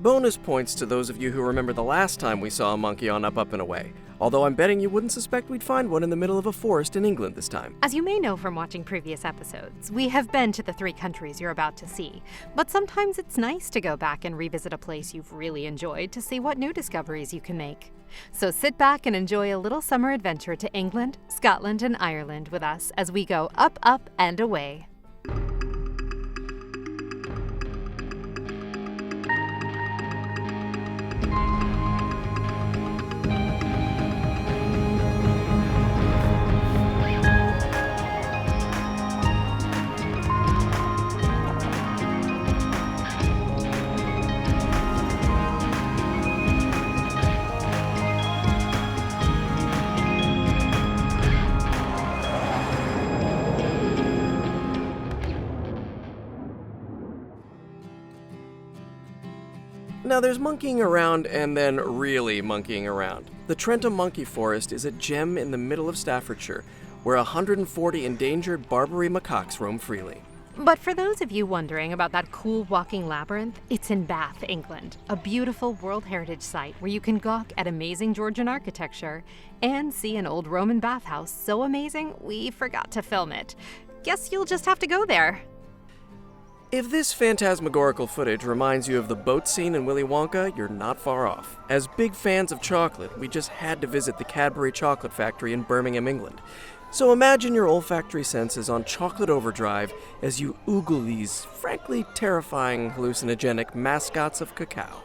Bonus points to those of you who remember the last time we saw a monkey on Up, Up, and Away. Although I'm betting you wouldn't suspect we'd find one in the middle of a forest in England this time. As you may know from watching previous episodes, we have been to the 3 countries you're about to see. But sometimes it's nice to go back and revisit a place you've really enjoyed to see what new discoveries you can make. So sit back and enjoy a little summer adventure to England, Scotland, and Ireland with us as we go up, up, and away. Now there's monkeying around and then really monkeying around. The Trentham Monkey Forest is a gem in the middle of Staffordshire, where 140 endangered Barbary macaques roam freely. But for those of you wondering about that cool walking labyrinth, it's in Bath, England, a beautiful World Heritage Site where you can gawk at amazing Georgian architecture and see an old Roman bathhouse so amazing we forgot to film it. Guess you'll just have to go there. If this phantasmagorical footage reminds you of the boat scene in Willy Wonka, you're not far off. As big fans of chocolate, we just had to visit the Cadbury Chocolate Factory in Birmingham, England. So imagine your olfactory senses on chocolate overdrive as you oogle these, frankly terrifying hallucinogenic mascots of cacao.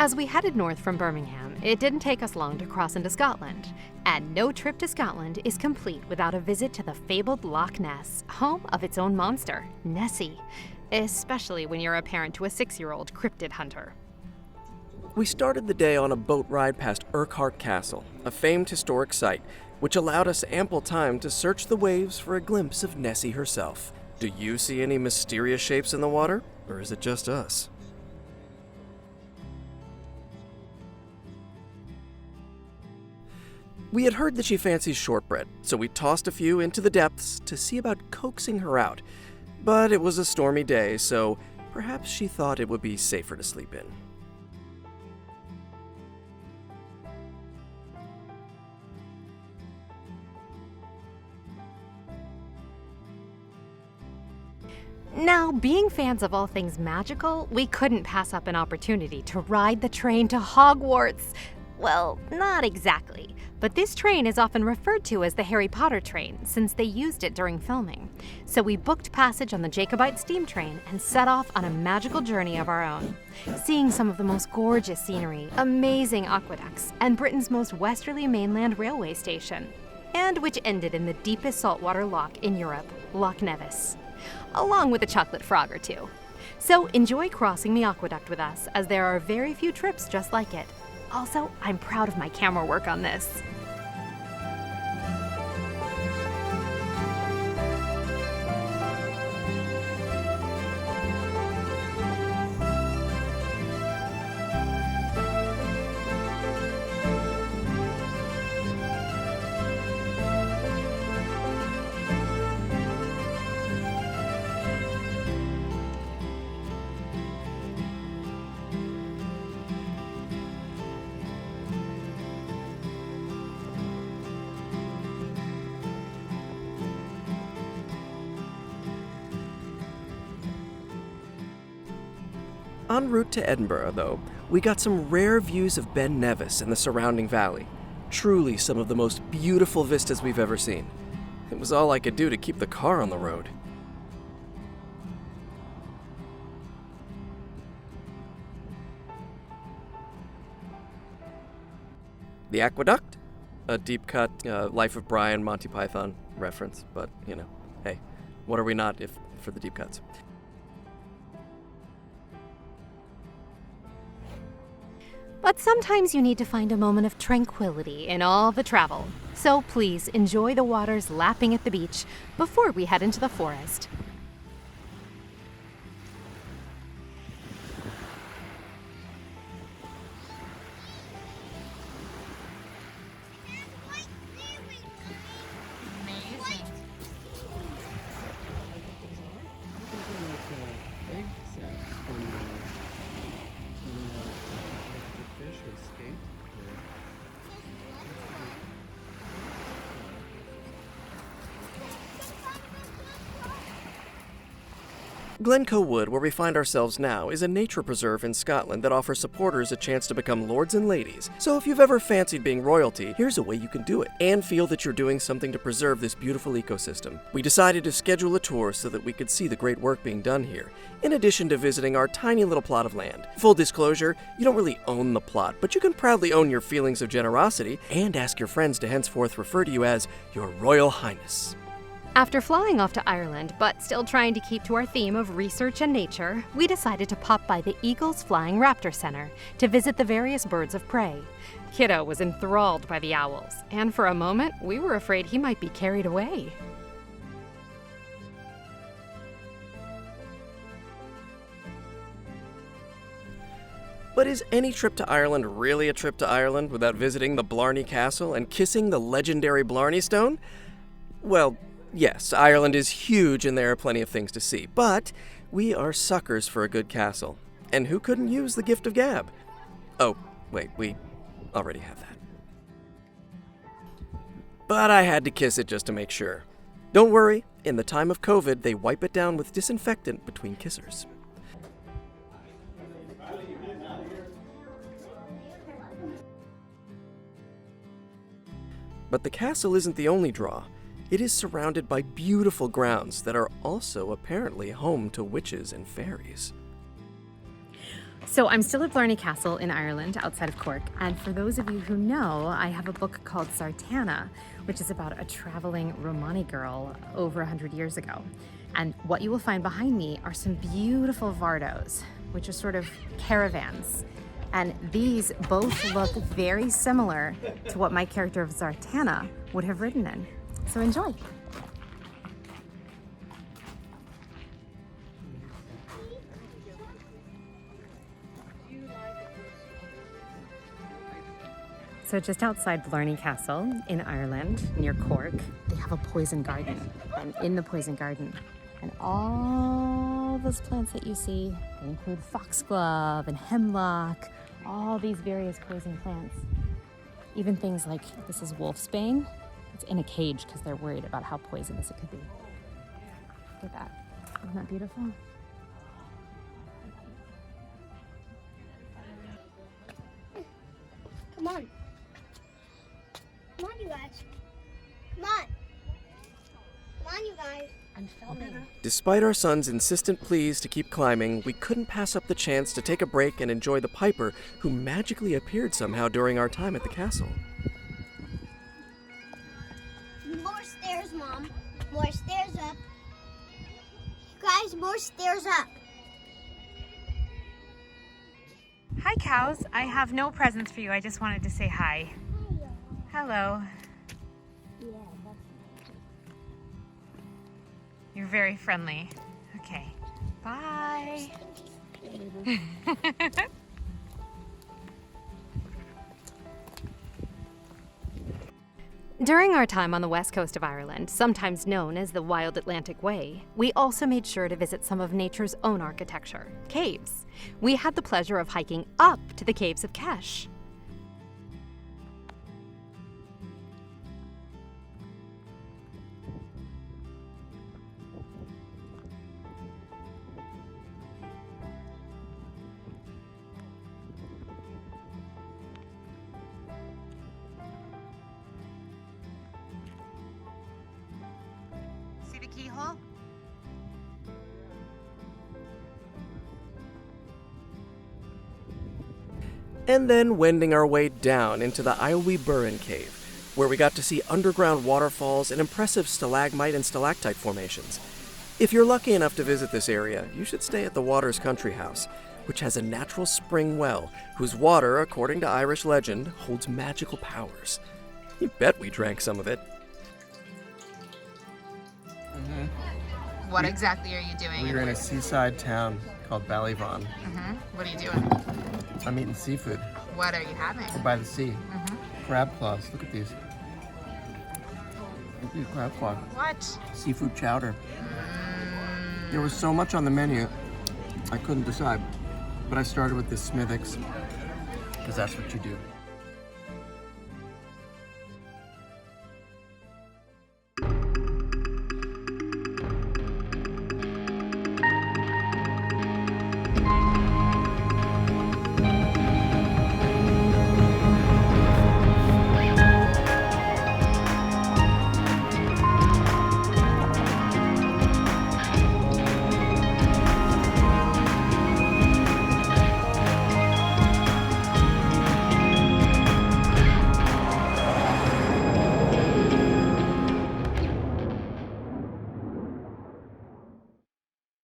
As we headed north from Birmingham, it didn't take us long to cross into Scotland. And no trip to Scotland is complete without a visit to the fabled Loch Ness, home of its own monster, Nessie, especially when you're a parent to a 6-year-old cryptid hunter. We started the day on a boat ride past Urquhart Castle, a famed historic site, which allowed us ample time to search the waves for a glimpse of Nessie herself. Do you see any mysterious shapes in the water, or is it just us? We had heard that she fancies shortbread, so we tossed a few into the depths to see about coaxing her out. But it was a stormy day, so perhaps she thought it would be safer to sleep in. Now, being fans of all things magical, we couldn't pass up an opportunity to ride the train to Hogwarts. Well, not exactly, but this train is often referred to as the Harry Potter train since they used it during filming. So we booked passage on the Jacobite steam train and set off on a magical journey of our own, seeing some of the most gorgeous scenery, amazing aqueducts, and Britain's most westerly mainland railway station, and which ended in the deepest saltwater loch in Europe, Loch Nevis, along with a chocolate frog or two. So enjoy crossing the aqueduct with us, as there are very few trips just like it. Also, I'm proud of my camera work on this. En route to Edinburgh, though, we got some rare views of Ben Nevis and the surrounding valley. Truly some of the most beautiful vistas we've ever seen. It was all I could do to keep the car on the road. The Aqueduct? A deep cut Life of Brian Monty Python reference, but, you know, hey, what are we not if for the deep cuts? But sometimes you need to find a moment of tranquility in all the travel. So please enjoy the waters lapping at the beach before we head into the forest. Glencoe Wood, where we find ourselves now, is a nature preserve in Scotland that offers supporters a chance to become lords and ladies. So if you've ever fancied being royalty, here's a way you can do it, and feel that you're doing something to preserve this beautiful ecosystem. We decided to schedule a tour so that we could see the great work being done here, in addition to visiting our tiny little plot of land. Full disclosure, you don't really own the plot, but you can proudly own your feelings of generosity and ask your friends to henceforth refer to you as Your Royal Highness. After flying off to Ireland, but still trying to keep to our theme of research and nature, we decided to pop by the Eagles Flying Raptor Center to visit the various birds of prey. Kiddo was enthralled by the owls, and for a moment, we were afraid he might be carried away. But is any trip to Ireland really a trip to Ireland without visiting the Blarney Castle and kissing the legendary Blarney Stone? Well, yes, Ireland is huge and there are plenty of things to see, but we are suckers for a good castle. And who couldn't use the gift of gab? Oh, wait, we already have that. But I had to kiss it just to make sure. Don't worry, in the time of COVID, they wipe it down with disinfectant between kissers. But the castle isn't the only draw. It is surrounded by beautiful grounds that are also apparently home to witches and fairies. So I'm still at Blarney Castle in Ireland, outside of Cork, and for those of you who know, I have a book called Sartana, which is about a traveling Romani girl over 100 years ago. And what you will find behind me are some beautiful vardos, which are sort of caravans. And these both look very similar to what my character of Sartana would have ridden in. So enjoy. So just outside Blarney Castle in Ireland, near Cork, they have a poison garden. And in the poison garden, and all those plants that you see, they include foxglove and hemlock, all these various poison plants. Even things like, this is wolfsbane. It's in a cage because they're worried about how poisonous it could be. Look at that. Isn't that beautiful? Come on. Come on, you guys. Come on. Come on, you guys. I'm filming. Despite our son's insistent pleas to keep climbing, we couldn't pass up the chance to take a break and enjoy the piper, who magically appeared somehow during our time at the castle. More stairs, Mom. More stairs up. Guys, more stairs up. Hi, cows. I have no presents for you. I just wanted to say hi. Hello. You're very friendly. Okay. Bye. During our time on the west coast of Ireland, sometimes known as the Wild Atlantic Way, we also made sure to visit some of nature's own architecture, caves. We had the pleasure of hiking up to the caves of Kesh. See the keyhole? And then wending our way down into the Iowee Burren Cave, where we got to see underground waterfalls and impressive stalagmite and stalactite formations. If you're lucky enough to visit this area, you should stay at the Waters Country House, which has a natural spring well, whose water, according to Irish legend, holds magical powers. You bet we drank some of it. What exactly are you doing? We're in a seaside town called Ballyvaughan. What are you doing? I'm eating seafood. What are you having? We're by the sea. Crab claws. Look at these. Look at these crab claws. What? Seafood chowder. There was so much on the menu, I couldn't decide. But I started with this Smithwick's, because that's what you do.